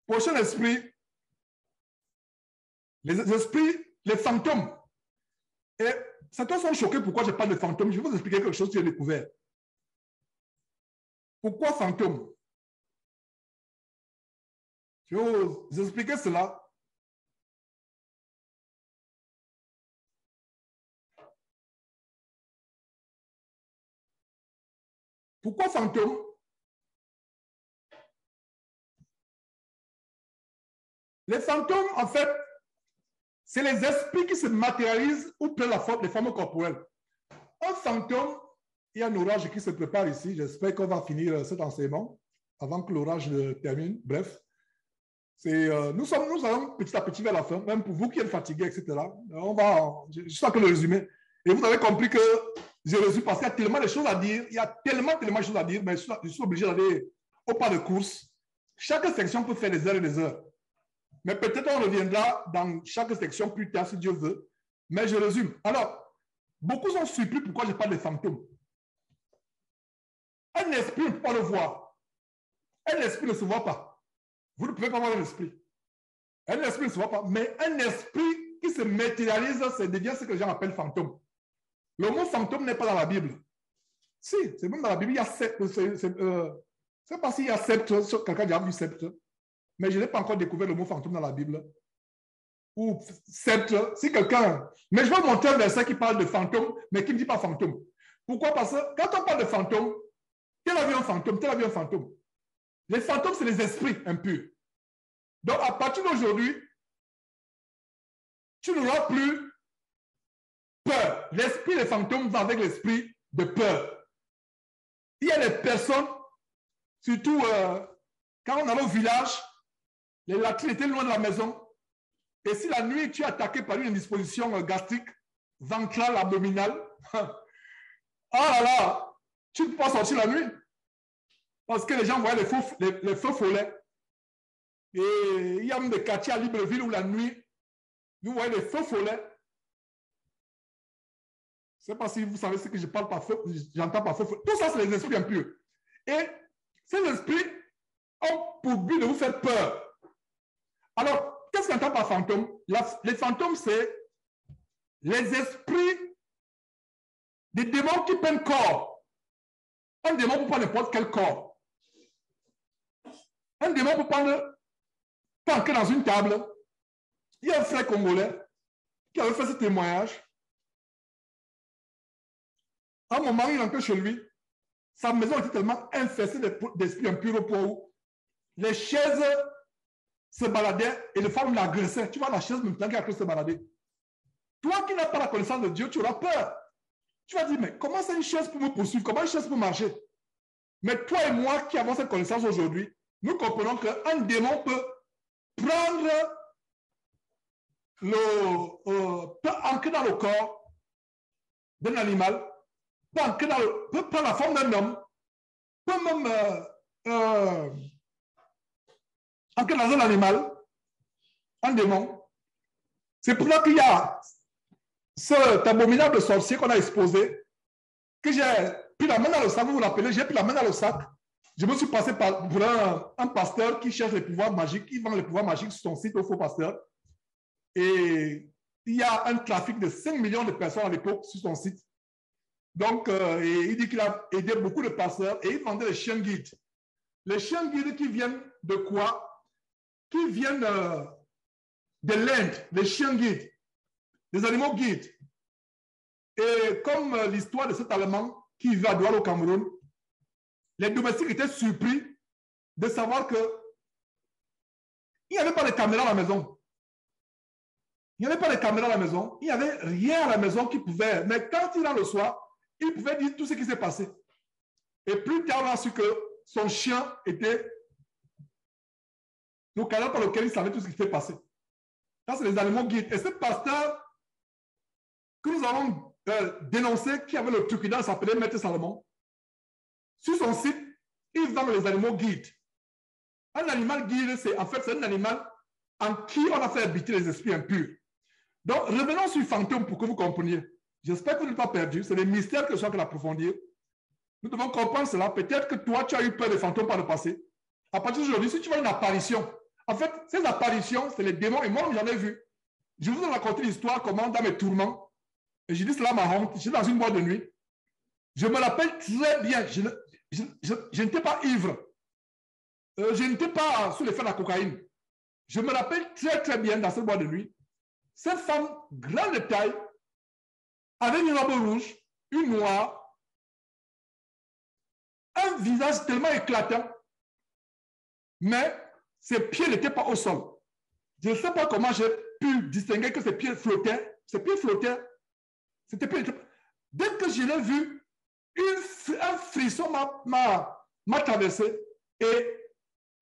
Prochain esprit, les esprits, les fantômes. Et certains sont choqués pourquoi je parle de fantômes. Je vais vous expliquer quelque chose que j'ai découvert. Pourquoi fantômes? Je vais vous expliquer cela. Pourquoi fantômes? Les fantômes, en fait, c'est les esprits qui se matérialisent ou prennent la forme des formes corporelles. Un fantôme, il y a un orage qui se prépare ici. J'espère qu'on va finir cet enseignement avant que l'orage termine. Bref, nous allons petit à petit vers la fin, même pour vous qui êtes fatigués, etc. Je suis en train de résumer. Et vous avez compris que je résume parce qu'il y a tellement de choses à dire. Il y a tellement de choses à dire, mais je suis obligé d'aller au pas de course. Chaque section peut faire des heures et des heures. Mais peut-être on reviendra dans chaque section plus tard, si Dieu veut. Mais je résume. Alors, beaucoup sont surpris pourquoi je parle des fantômes. Un esprit, on ne peut pas le voir. Un esprit ne se voit pas. Vous ne pouvez pas voir un esprit. Un esprit ne se voit pas. Mais un esprit qui se matérialise, ça devient ce que les gens appellent fantôme. Le mot fantôme n'est pas dans la Bible. Si, c'est même dans la Bible. Il y a sept. C'est pas s'il y a sept. Quelqu'un a vu sept. Mais je n'ai pas encore découvert le mot fantôme dans la Bible. Ou sceptre, si quelqu'un... Mais je vais vous montrer un verset qui parle de fantôme, mais qui ne dit pas fantôme. Pourquoi? Parce que quand on parle de fantôme, tel a vu un fantôme, tel a vu un fantôme. Les fantômes, c'est les esprits impurs. Donc, à partir d'aujourd'hui, tu n'auras plus peur. L'esprit des fantômes va avec l'esprit de peur. Il y a des personnes, surtout quand on allait au village, les latrines étaient loin de la maison. Et si la nuit, tu es attaqué par une indisposition gastrique, ventrale, abdominale, oh là là, tu ne peux pas sortir la nuit. Parce que les gens voyaient les feux follets. Et il y a même des quartiers à Libreville où la nuit, vous voyez les feux follets. Je ne sais pas si vous savez ce que je parle par feu, j'entends par feu follet. Tout ça, c'est les esprits impurs. Et ces esprits ont pour but de vous faire peur. Alors, qu'est-ce qu'on entend par fantôme? Les fantômes, c'est les esprits des démons qui prennent corps. Un démon peut prendre n'importe quel corps. Un démon peut prendre, tanker dans une table. Il y a un frère congolais qui avait fait ce témoignage. À un moment, il rentrait chez lui. Sa maison était tellement infestée d'esprits impurs au point où les chaises se baladaient et les femmes l'agressaient. Tu vois la chaise maintenant qui a cru se balader. Toi qui n'as pas la connaissance de Dieu, tu auras peur. Tu vas dire, mais comment c'est une chaise pour me poursuivre? Comment une chaise peut marcher? Mais toi et moi qui avons cette connaissance aujourd'hui, nous comprenons qu'un démon peut prendre peut ancrer dans le corps d'un animal, peut prendre la forme d'un homme, peut même ancrer dans un animal, un démon. C'est pour ça qu'il y a cet abominable sorcier qu'on a exposé, que j'ai pris la main dans le sac, vous vous rappelez, j'ai pris la main dans le sac. Je me suis passé pour un pasteur qui cherche les pouvoirs magiques, qui vend les pouvoirs magiques sur son site au faux pasteur. Et il y a un trafic de 5 millions de personnes à l'époque sur son site. Donc, il dit qu'il a aidé beaucoup de pasteurs et il vendait les chiens guides. Les chiens guides qui viennent de quoi? Qui viennent de l'Inde, les chiens guides, des animaux guides. Et comme l'histoire de cet Allemand qui vivait à Douala au Cameroun, les domestiques étaient surpris de savoir qu'il n'y avait pas de caméra à la maison. Il n'y avait pas de caméra à la maison. Il n'y avait rien à la maison qui pouvait... Mais quand il rentre le soir, il pouvait dire tout ce qui s'est passé. Et plus tard, on a su que son chien était le canal par lequel il savait tout ce qui s'est passé. Ça, c'est les animaux guides. Et ce pasteur que nous avons dénoncé, qui avait le trucident, s'appelait Maître Salomon, sur son site, il vend les animaux guides. Un animal guide, c'est un animal en qui on a fait habiter les esprits impurs. Donc, revenons sur fantôme pour que vous compreniez. J'espère que vous n'êtes pas perdu. C'est des mystères que je suis en train d'approfondir. Nous devons comprendre cela. Peut-être que toi, tu as eu peur des fantômes par le passé. À partir d'aujourd'hui, si tu vois une apparition En fait, ces apparitions, c'est les démons, et moi, j'en ai vu. Je vous ai raconté l'histoire, comment dans mes tourments, et je dis cela ma honte, je suis dans une boîte de nuit. Je me rappelle très bien, je n'étais pas ivre. Je n'étais pas sous l'effet de la cocaïne. Je me rappelle très, très bien dans cette boîte de nuit. Cette femme, grande de taille, avec une robe rouge, une noire, un visage tellement éclatant, mais ses pieds n'étaient pas au sol. Je ne sais pas comment j'ai pu distinguer que ses pieds flottaient. Ses pieds flottaient. Dès que je l'ai vu, un frisson m'a traversé et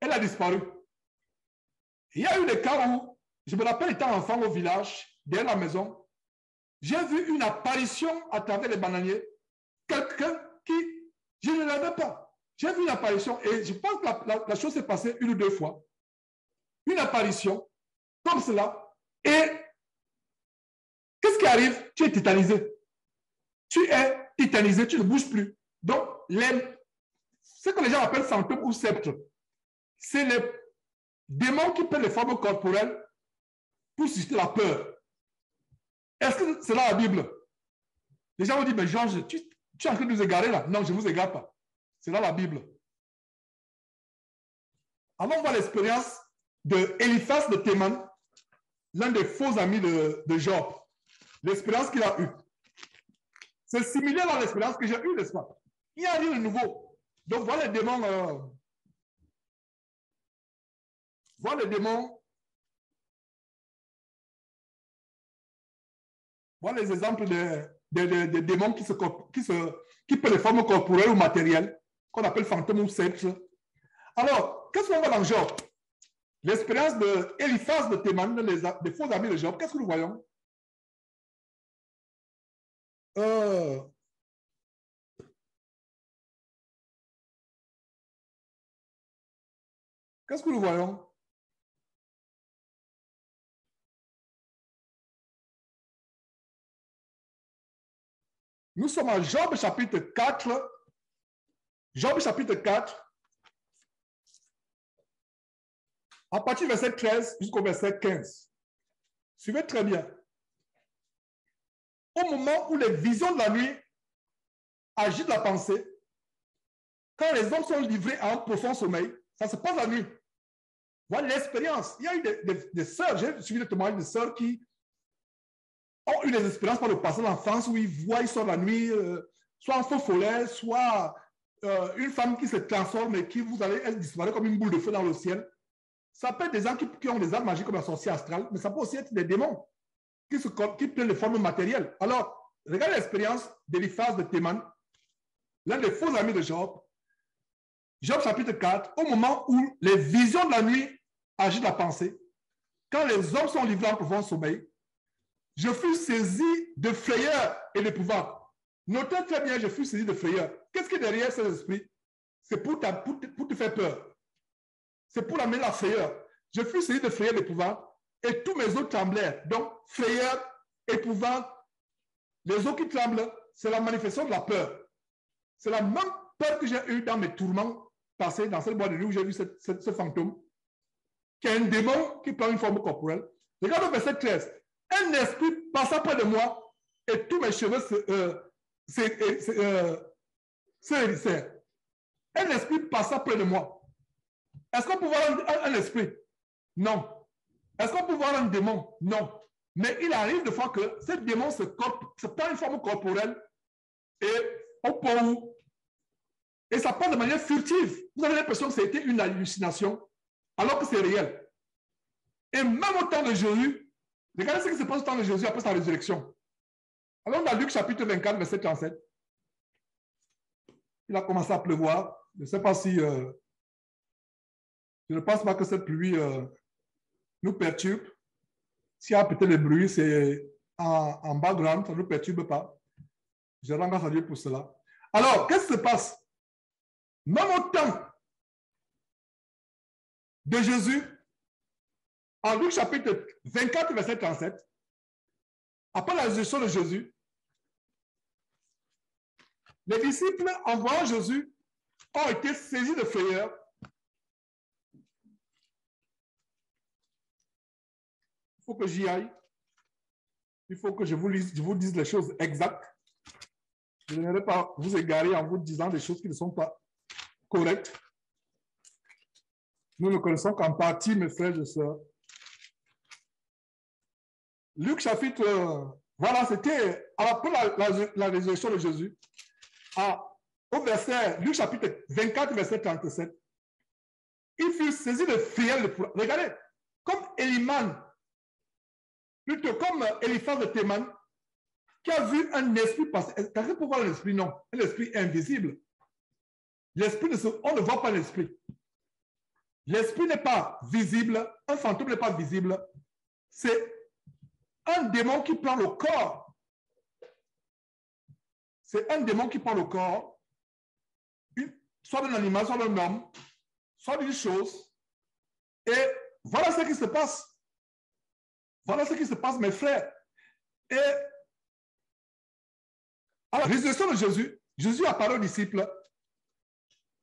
elle a disparu. Il y a eu des cas où, je me rappelle étant enfant au village, derrière la maison, j'ai vu une apparition à travers les bananiers. Quelqu'un qui, je ne l'avais pas. J'ai vu une apparition et je pense que la chose s'est passée une ou deux fois. Une apparition comme cela. Et qu'est-ce qui arrive? Tu es tétanisé. Tu es tétanisé, tu ne bouges plus. Donc, ce que les gens appellent fantômes ou sceptres, c'est les démons qui prennent les formes corporelles pour susciter la peur. Est-ce que c'est là la Bible? Les gens vont dire, mais Georges, tu es en train de nous égarer là. Non, je ne vous égare pas. C'est là la Bible. Allons voir l'expérience de Eliphaz de Théman, l'un des faux amis de Job. L'expérience qu'il a eue. C'est similaire à l'expérience que j'ai eue, n'est-ce pas? Il n'y a rien de nouveau. Donc, voilà les démons. Voilà les démons. Voilà les exemples des démons qui prennent les formes corporelles ou matérielles, qu'on appelle fantômes ou sceptres. Alors, qu'est-ce qu'on voit dans Job? L'expérience de Eliphaz de Théman, des faux amis de Job, qu'est-ce que nous voyons? Qu'est-ce que nous voyons? Nous sommes à Job chapitre 4. Job chapitre 4. À partir du verset 13 jusqu'au verset 15. Suivez très bien. Au moment où les visions de la nuit agitent la pensée, quand les hommes sont livrés à un profond sommeil, ça se passe la nuit. Voilà l'expérience. Il y a eu des sœurs, j'ai suivi des témoignages de sœurs qui ont eu des expériences par le passé de l'enfance où ils sortent la nuit, soit en faux follet, soit une femme qui se transforme et qui elle disparaît comme une boule de feu dans le ciel. Ça peut être des gens qui ont des armes magiques comme la sorcière astrale, mais ça peut aussi être des démons qui prennent les formes matérielles. Alors, regardez l'expérience d'Eliphaz de Théman, l'un des faux amis de Job. Job chapitre 4, au moment où les visions de la nuit agitent la pensée, quand les hommes sont livrés en profond sommeil, je fus saisi de frayeur et d'épouvante. Notez très bien, je fus saisi de frayeur. Qu'est-ce qui est derrière ces esprits? C'est pour te faire peur. C'est pour amener la frayeur. Je fus saisi de frayeur et d'épouvante et tous mes os tremblèrent. Donc, frayeur, épouvante, les os qui tremblent, c'est la manifestation de la peur. C'est la même peur que j'ai eue dans mes tourments passés dans cette boîte de nuit où j'ai vu ce fantôme, qui est un démon qui prend une forme corporelle. Regarde le verset 13. Un esprit passa près de moi et tous mes cheveux se hérissèrent. Un esprit passa près de moi. Est-ce qu'on peut voir un esprit? Non. Est-ce qu'on peut voir un démon? Non. Mais il arrive de fois que ce démon se prend une forme corporelle et au point où, et ça passe de manière furtive. Vous avez l'impression que c'était une hallucination, alors que c'est réel. Et même au temps de Jésus, regardez ce qui se passe au temps de Jésus après sa résurrection. Alors dans Luc chapitre 24, verset 37, il a commencé à pleuvoir. Je ne sais pas si... je ne pense pas que cette pluie nous perturbe. S'il y a peut-être le bruit, c'est en background, ça ne nous perturbe pas. Je rends grâce à Dieu pour cela. Alors, qu'est-ce qui se passe? Même au temps de Jésus, en Luc chapitre 24, verset 37, après la résurrection de Jésus, les disciples, en voyant Jésus, ont été saisis de frayeur. faut que j'y aille. Il faut que je vous dise les choses exactes. Je n'aimerais pas vous égarer en vous disant des choses qui ne sont pas correctes. Nous ne connaissons qu'en partie, mes frères et sœurs. Luc chapitre, voilà, c'était après la résurrection de Jésus. Au verset, Luc chapitre 24, verset 37. Il fut saisi de frayeur. Regardez, comme Éliman, plutôt comme Eliphaz de Théman, qui a vu un esprit passer. Est-ce que pour voir l'esprit? Non. Un esprit invisible. L'esprit, on ne voit pas l'esprit. L'esprit n'est pas visible. Un fantôme n'est pas visible. C'est un démon qui prend le corps. C'est un démon qui prend le corps, soit d'un animal, soit d'un homme, soit d'une chose. Et voilà ce qui se passe. Voilà ce qui se passe, mes frères. Et à la résurrection de Jésus, Jésus apparaît aux disciples.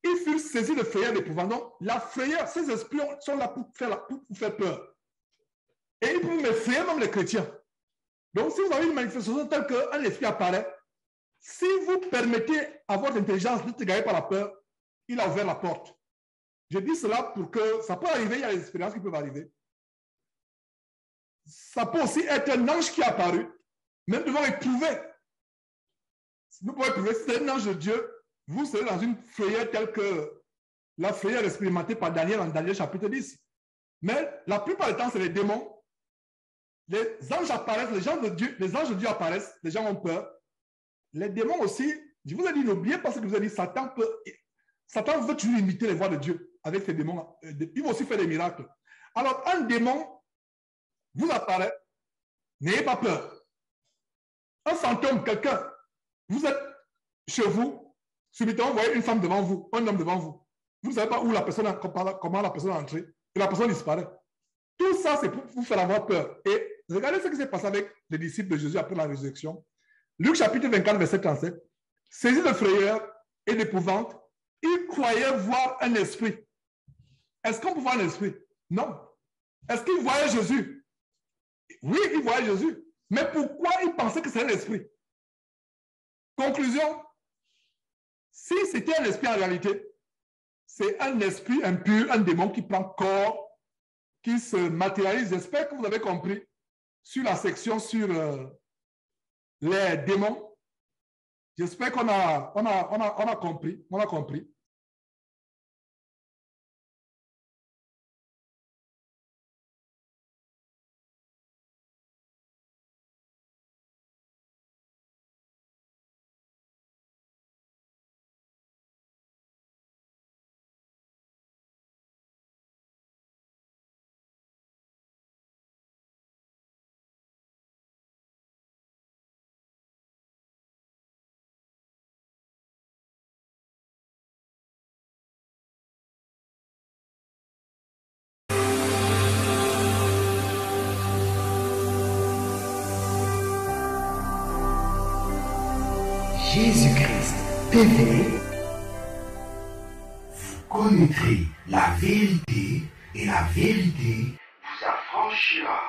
Ils furent saisis de frayeur, d'épouvante. Donc, la frayeur, ces esprits sont là pour faire peur. Et ils peuvent effrayer même les chrétiens. Donc, si vous avez une manifestation telle qu'un esprit apparaît, si vous permettez à votre intelligence de se garer par la peur, il a ouvert la porte. Je dis cela pour que ça peut arriver, il y a des expériences qui peuvent arriver. Ça peut aussi être un ange qui est apparu, même devant éprouver. Vous pouvez éprouver, si c'est un ange de Dieu, vous serez dans une frayeur telle que la frayeur expérimentée par Daniel en Daniel chapitre 10. Mais la plupart du temps, c'est les démons. Les anges apparaissent, les anges de Dieu apparaissent, les gens ont peur. Les démons aussi, je vous ai dit, n'oubliez pas ce que je vous ai dit, Satan veut toujours imiter les voies de Dieu avec ces démons. Il va aussi faire des miracles. Alors, un démon vous apparaît, n'ayez pas peur. Un fantôme, quelqu'un, vous êtes chez vous, subitement, vous voyez une femme devant vous, un homme devant vous. Vous ne savez pas où la personne, comment la personne est entrée, et la personne disparaît. Tout ça, c'est pour vous faire avoir peur. Et regardez ce qui s'est passé avec les disciples de Jésus après la résurrection. Luc chapitre 24, verset 37. Saisis de frayeur et d'épouvante, ils croyaient voir un esprit. Est-ce qu'on peut voir un esprit? Non. Est-ce qu'ils voyaient Jésus? Oui, ils voyaient Jésus. Mais pourquoi ils pensaient que c'était un esprit? Conclusion, si c'était un esprit en réalité, c'est un esprit impur, un démon qui prend corps, qui se matérialise. J'espère que vous avez compris sur la section sur les démons. J'espère qu'on a compris. On a compris. Jésus-Christ TV, vous connaîtrez la vérité et la vérité vous affranchira.